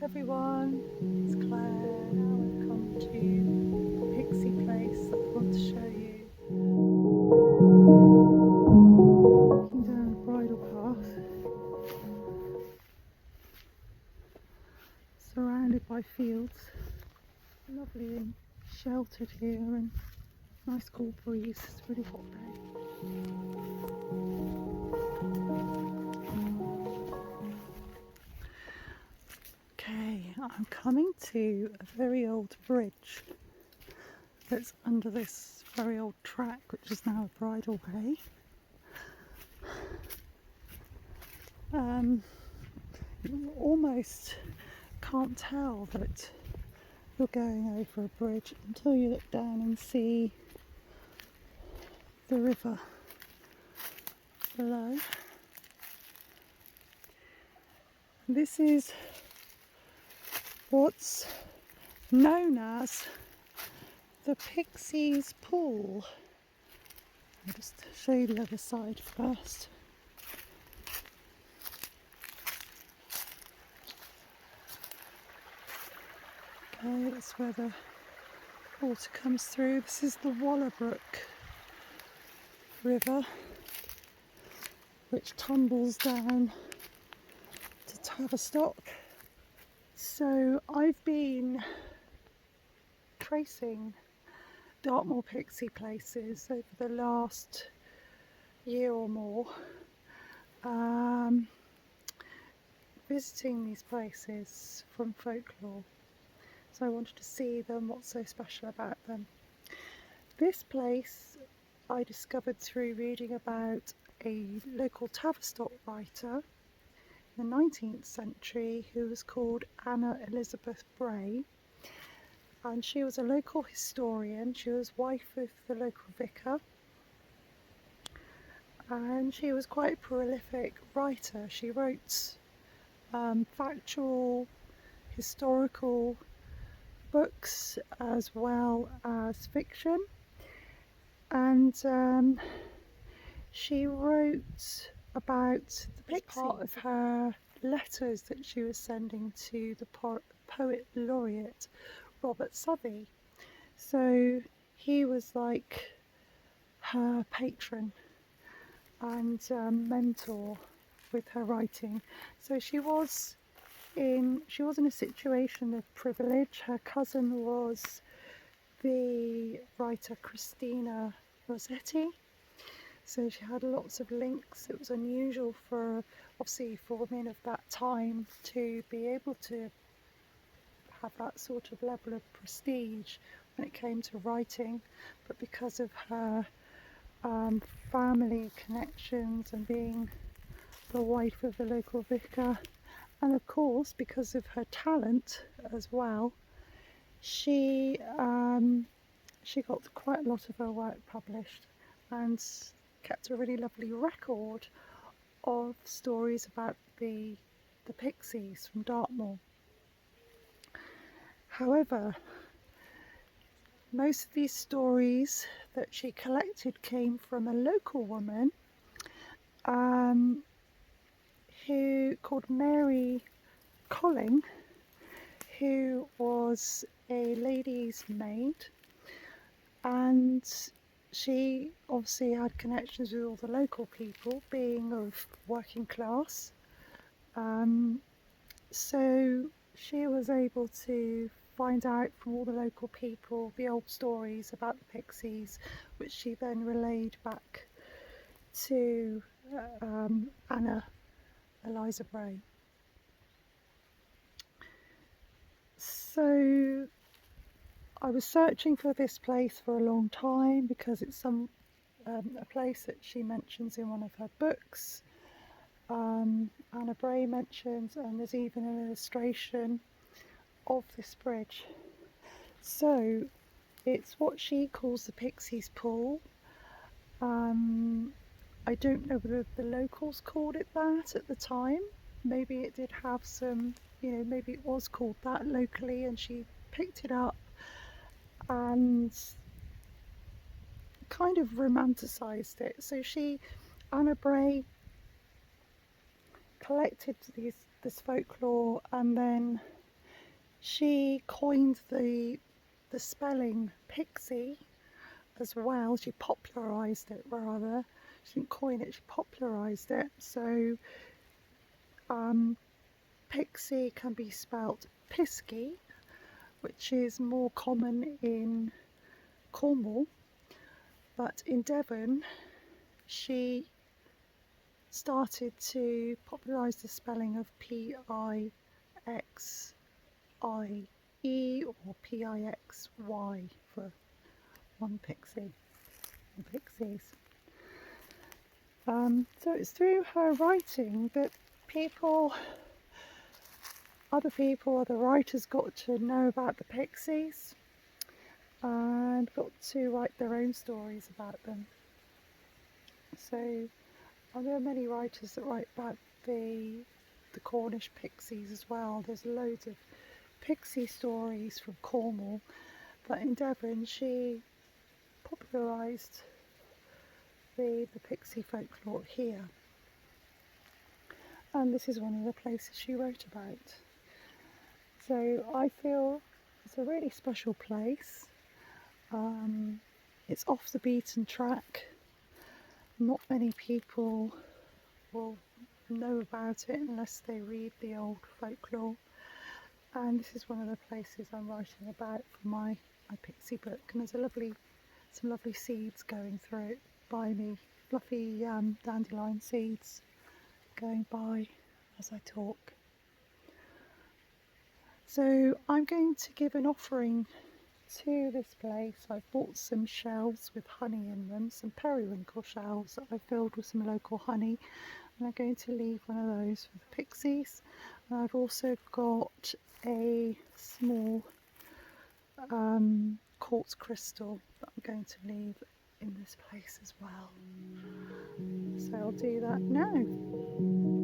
everyone, it's Claire. Now I've come to a Pixie place that I want to show you. Walking down the bridle path, surrounded by fields, lovely and sheltered here, and nice cool breeze. It's a really hot day. Okay, I'm coming to a very old bridge that's under this very old track, which is now a bridleway. You almost can't tell that you're going over a bridge until you look down and see the river below. This is what's known as the Pixies pool. I'll just show you the other side first. Okay, that's where the water comes through. This is the Wallerbrook River, which tumbles down to Tavistock. So I've been tracing Dartmoor Pixie places over the last year or more, visiting these places from folklore. So I wanted to see them, what's so special about them. This place I discovered through reading about a local Tavistock writer in the 19th century who was called Anna Elizabeth Bray, and she was a local historian. She was wife of the local vicar, and she was quite a prolific writer. She wrote factual, historical books as well as fiction, and she wrote about the Pixies, part of her letters that she was sending to the poet laureate Robert Southey. So he was like her patron and mentor with her writing. So she was in a situation of privilege. Her cousin was the writer Christina Rossetti, so she had lots of links. It was unusual for women of that time to be able to have that sort of level of prestige when it came to writing, but because of her family connections and being the wife of the local vicar, and of course because of her talent as well, she got quite a lot of her work published and kept a really lovely record of stories about the Pixies from Dartmoor. However, most of these stories that she collected came from a local woman who called Mary Colling, who was a lady's maid, and she obviously had connections with all the local people, being of working class. So she was able to find out from all the local people the old stories about the Pixies, which she then relayed back to Anna Eliza Bray. So I was searching for this place for a long time because it's a place that she mentions in one of her books. Anna Bray mentions, and there's even an illustration of this bridge. So it's what she calls the Pixies pool. I don't know whether the locals called it that at the time. Maybe it did have some, maybe it was called that locally, and she picked it up and kind of romanticised it. So Anna Bray, collected this folklore and then She coined the spelling Pixie as well. She popularised it rather. She didn't coin it, she popularised it. So Pixie can be spelt Pisky, which is more common in Cornwall, but in Devon she started to popularise the spelling of Pixie or Pixy for one pixie, or pixies. So it's through her writing that other writers got to know about the Pixies and got to write their own stories about them. So there are many writers that write about the Cornish Pixies as well. There's loads of Pixie stories from Cornwall, but in Devon she popularised the Pixie folklore here. And this is one of the places she wrote about. So I feel it's a really special place. It's off the beaten track. Not many people will know about it unless they read the old folklore. And this is one of the places I'm writing about for my Pixie book. And there's some lovely seeds going through it by me, fluffy dandelion seeds going by as I talk. So I'm going to give an offering to this place. I've bought some shells with honey in them, some periwinkle shells that I filled with some local honey, and I'm going to leave one of those for the Pixies. And I've also got a small quartz crystal that I'm going to leave in this place as well. So I'll do that now.